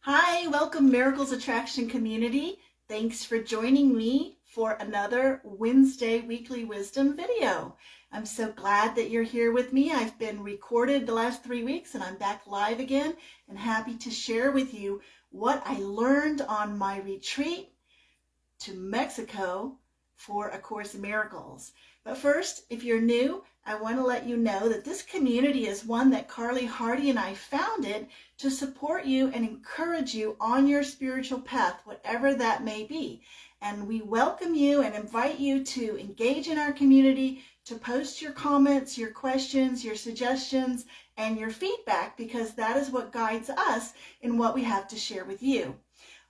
Hi, welcome Miracles Attraction community. Thanks for joining me for another Wednesday weekly wisdom video. I'm so glad that you're here with me. I've been recorded the last 3 weeks and I'm back live again and happy to share with you what I learned on my retreat to Mexico for A Course in Miracles. But first, if you're new, I want to let you know that this community is one that Carly Hardy and I founded to support you and encourage you on your spiritual path, whatever that may be. And we welcome you and invite you to engage in our community, to post your comments, your questions, your suggestions, and your feedback, because that is what guides us in what we have to share with you.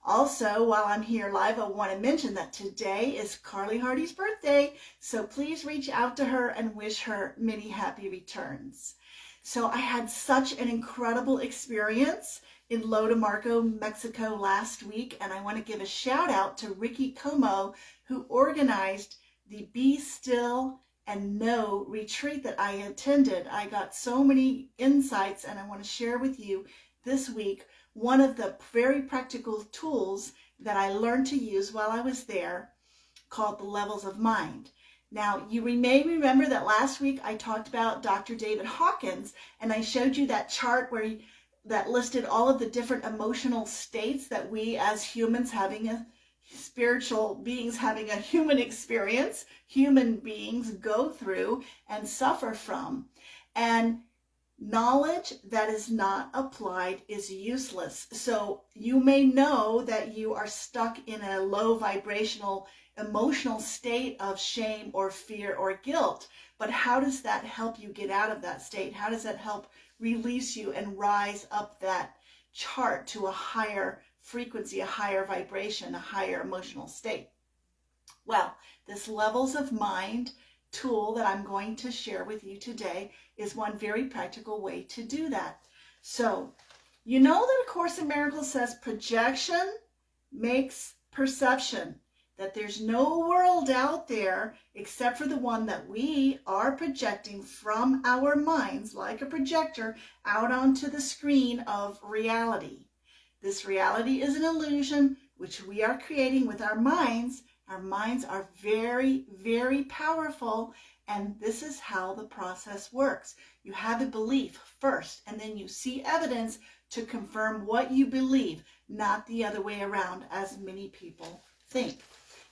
Also, while I'm here live, I want to mention that today is Carly Hardy's birthday, so please reach out to her and wish her many happy returns. So I had such an incredible experience in Lodomarco, Mexico last week, and I want to give a shout out to Ricky Como, who organized the Be Still and Know retreat that I attended. I got so many insights, and I want to share with you this week one of the very practical tools that I learned to use while I was there, called the levels of mind. Now, you may remember that last week I talked about Dr. David Hawkins, and I showed you that chart that listed all of the different emotional states that we as humans, having a spiritual beings having a human experience, human beings go through and suffer from. And knowledge that is not applied is useless. So you may know that you are stuck in a low vibrational emotional state of shame or fear or guilt, but how does that help you get out of that state? How does that help release you and rise up that chart to a higher frequency, a higher vibration, a higher emotional state? Well, this levels of mind tool that I'm going to share with you today is one very practical way to do that. So, you know that A Course in Miracles says projection makes perception, that there's no world out there except for the one that we are projecting from our minds, like a projector, out onto the screen of reality. This reality is an illusion which we are creating with our minds. Our minds are very, very powerful, and this is how the process works. You have a belief first, and then you see evidence to confirm what you believe, not the other way around, as many people think.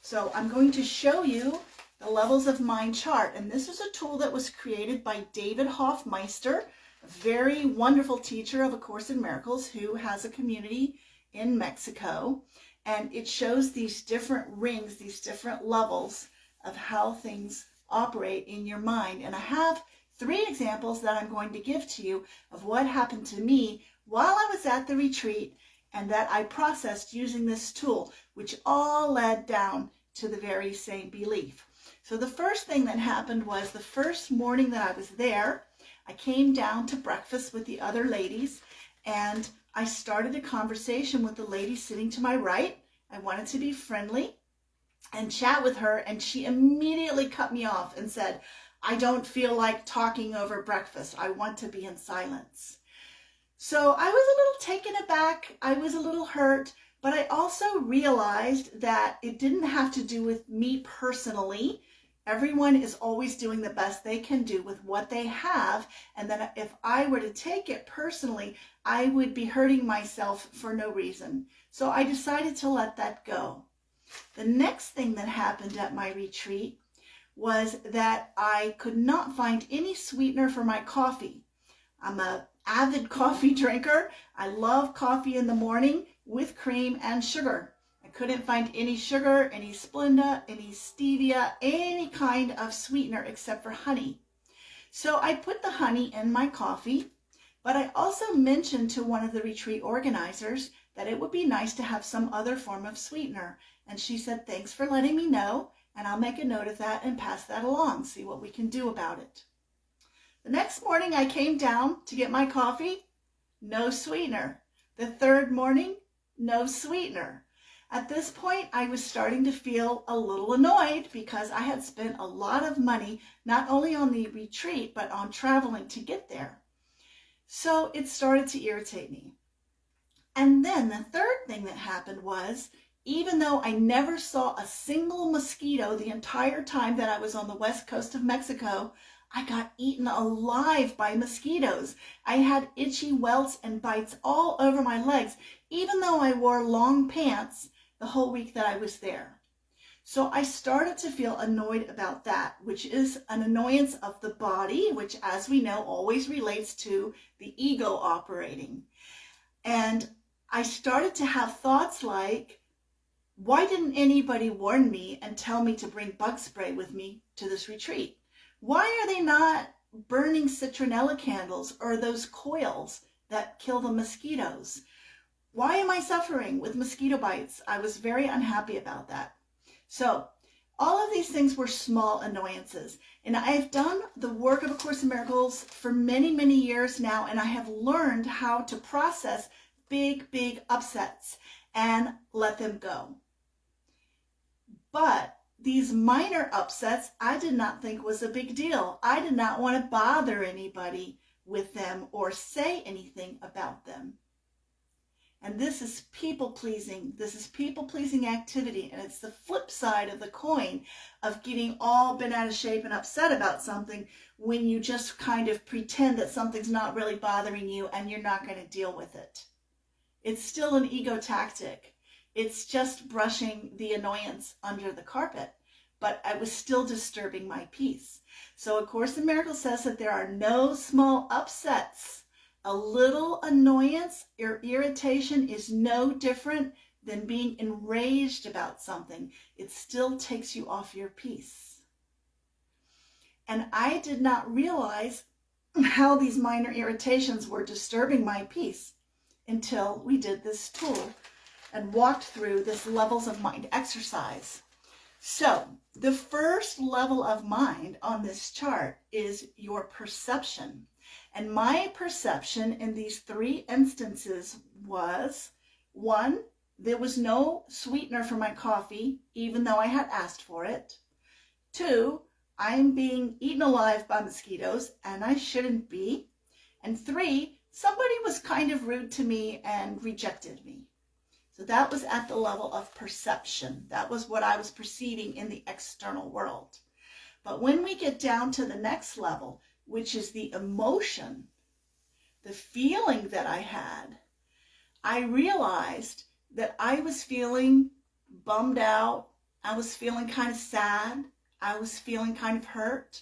So I'm going to show you the levels of mind chart, and this is a tool that was created by David Hoffmeister, a very wonderful teacher of A Course in Miracles who has a community in Mexico. And it shows these different rings, these different levels of how things operate in your mind. And I have 3 examples that I'm going to give to you of what happened to me while I was at the retreat and that I processed using this tool, which all led down to the very same belief. So the first thing that happened was the first morning that I was there, I came down to breakfast with the other ladies, and I started a conversation with the lady sitting to my right. I wanted to be friendly and chat with her, and she immediately cut me off and said, "I don't feel like talking over breakfast. I want to be in silence." So I was a little taken aback. I was a little hurt, but I also realized that it didn't have to do with me personally. Everyone is always doing the best they can do with what they have, and then if I were to take it personally, I would be hurting myself for no reason. So I decided to let that go. The next thing that happened at my retreat was that I could not find any sweetener for my coffee. I'm an avid coffee drinker. I love coffee in the morning with cream and sugar. I couldn't find any sugar, any Splenda, any stevia, any kind of sweetener except for honey. So I put the honey in my coffee, but I also mentioned to one of the retreat organizers that it would be nice to have some other form of sweetener. And she said, "Thanks for letting me know, and I'll make a note of that and pass that along, see what we can do about it." The next morning I came down to get my coffee, no sweetener. The third morning, no sweetener. At this point, I was starting to feel a little annoyed because I had spent a lot of money, not only on the retreat, but on traveling to get there. So it started to irritate me. And then the third thing that happened was, even though I never saw a single mosquito the entire time that I was on the west coast of Mexico, I got eaten alive by mosquitoes. I had itchy welts and bites all over my legs, even though I wore long pants the whole week that I was there. So I started to feel annoyed about that, which is an annoyance of the body, which, as we know, always relates to the ego operating. And I started to have thoughts like, why didn't anybody warn me and tell me to bring bug spray with me to this retreat? Why are they not burning citronella candles or those coils that kill the mosquitoes? Why am I suffering with mosquito bites? I was very unhappy about that. So all of these things were small annoyances. And I've done the work of A Course in Miracles for many, many years now, and I have learned how to process big, big upsets and let them go. But these minor upsets, I did not think was a big deal. I did not want to bother anybody with them or say anything about them. And this is people-pleasing. This is people-pleasing activity. And it's the flip side of the coin of getting all bent out of shape and upset about something when you just kind of pretend that something's not really bothering you and you're not going to deal with it. It's still an ego tactic. It's just brushing the annoyance under the carpet, but I was still disturbing my peace. So A Course in Miracles says that there are no small upsets. A little annoyance or irritation is no different than being enraged about something. It still takes you off your peace. And I did not realize how these minor irritations were disturbing my peace until we did this tool and walked through this levels of mind exercise. So the first level of mind on this chart is your perception. And my perception in these three instances was, 1, there was no sweetener for my coffee, even though I had asked for it. 2, I'm being eaten alive by mosquitoes, and I shouldn't be. And 3, somebody was kind of rude to me and rejected me. So that was at the level of perception. That was what I was perceiving in the external world. But when we get down to the next level, which is the emotion, the feeling that I had, I realized that I was feeling bummed out. I was feeling kind of sad. I was feeling kind of hurt.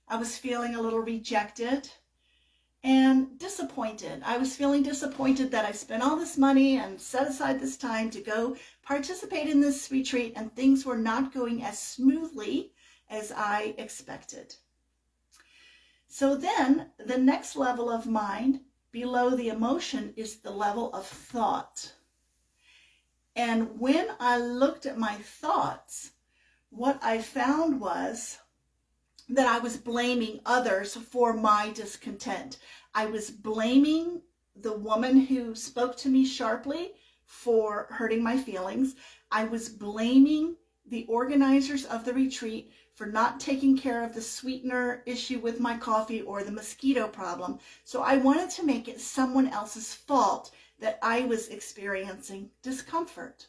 I was feeling a little rejected and disappointed. I was feeling disappointed that I spent all this money and set aside this time to go participate in this retreat, and things were not going as smoothly as I expected. So then the next level of mind below the emotion is the level of thought. And when I looked at my thoughts, what I found was that I was blaming others for my discontent. I was blaming the woman who spoke to me sharply for hurting my feelings. I was blaming the organizers of the retreat for not taking care of the sweetener issue with my coffee or the mosquito problem. So I wanted to make it someone else's fault that I was experiencing discomfort.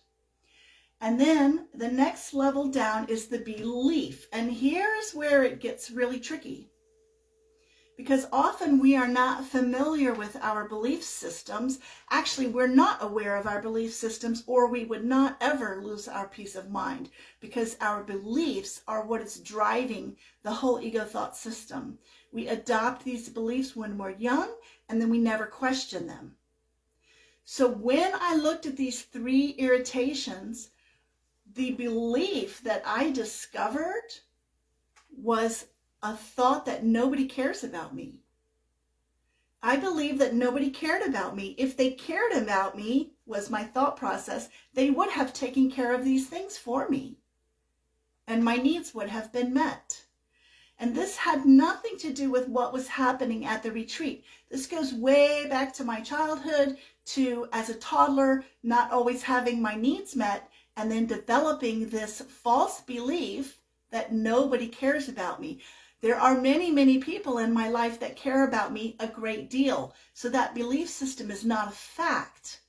And then the next level down is the belief. And here's where it gets really tricky. Because often we are not familiar with our belief systems. Actually, we're not aware of our belief systems, or we would not ever lose our peace of mind, because our beliefs are what is driving the whole ego thought system. We adopt these beliefs when we're young, and then we never question them. So when I looked at these three irritations, the belief that I discovered was a thought that nobody cares about me. I believe that nobody cared about me. If they cared about me, was my thought process, they would have taken care of these things for me, and my needs would have been met. And this had nothing to do with what was happening at the retreat. This goes way back to my childhood, to as a toddler, not always having my needs met, and then developing this false belief that nobody cares about me. There are many, many people in my life that care about me a great deal. So that belief system is not a fact.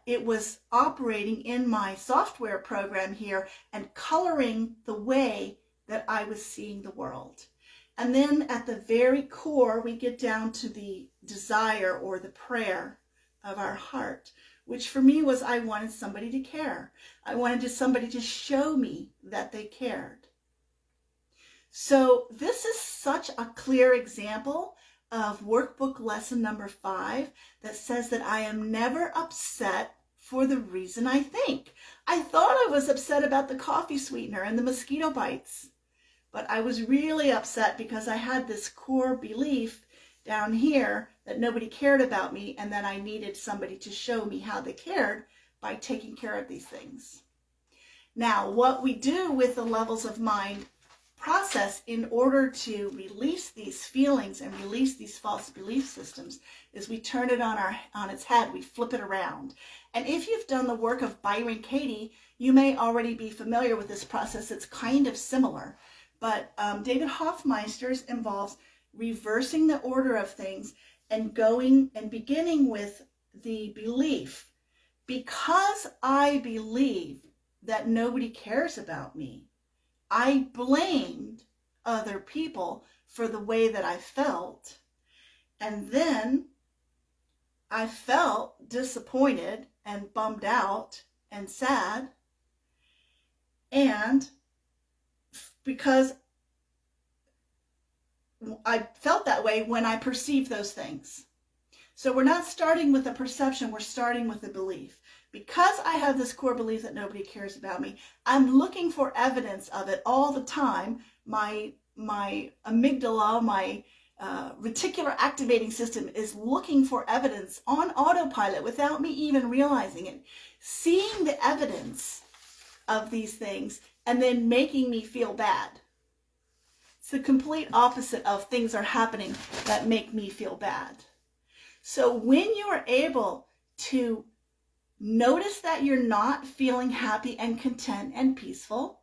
it was operating in my software program here and coloring the way that I was seeing the world. And then at the very core, we get down to the desire or the prayer of our heart, which for me was I wanted somebody to care. I wanted somebody to show me that they cared. So this is such a clear example of workbook lesson number 5 that says that I am never upset for the reason I think. I thought I was upset about the coffee sweetener and the mosquito bites, but I was really upset because I had this core belief down here that nobody cared about me and that I needed somebody to show me how they cared by taking care of these things. Now, what we do with the levels of mind process in order to release these feelings and release these false belief systems is we turn it on its head. We flip it around. And if you've done the work of Byron Katie, you may already be familiar with this process. It's kind of similar, but David Hoffmeister's involves reversing the order of things and going and beginning with the belief. Because I believe that nobody cares about me, I blamed other people for the way that I felt, and then I felt disappointed and bummed out and sad, and because I felt that way when I perceived those things. So we're not starting with a perception, we're starting with a belief. Because I have this core belief that nobody cares about me, I'm looking for evidence of it all the time. My amygdala, my reticular activating system is looking for evidence on autopilot without me even realizing it. Seeing the evidence of these things and then making me feel bad. It's the complete opposite of things are happening that make me feel bad. So when you are able to notice that you're not feeling happy and content and peaceful,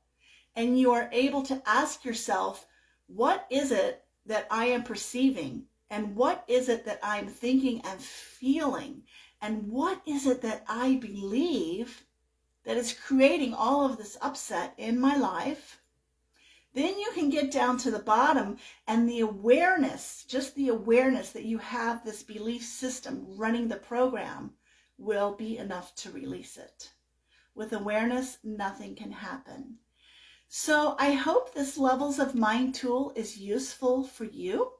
and you are able to ask yourself, what is it that I am perceiving? And what is it that I'm thinking and feeling? And what is it that I believe that is creating all of this upset in my life? Then you can get down to the bottom, and the awareness, just the awareness that you have this belief system running the program, will be enough to release it. With awareness, nothing can happen. So I hope this Levels of Mind tool is useful for you.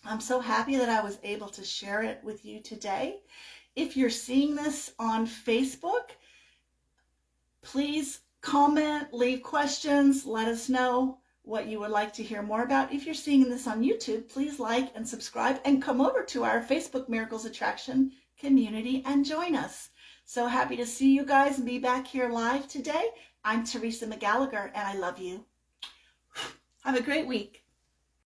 I'm so happy that I was able to share it with you today. If you're seeing this on Facebook, please comment, leave questions, let us know what you would like to hear more about. If you're seeing this on YouTube, please like and subscribe and come over to our Facebook Miracles Attraction community and join us. So happy to see you guys and be back here live today. I'm Teresa McGallicher and I love you. Have a great week.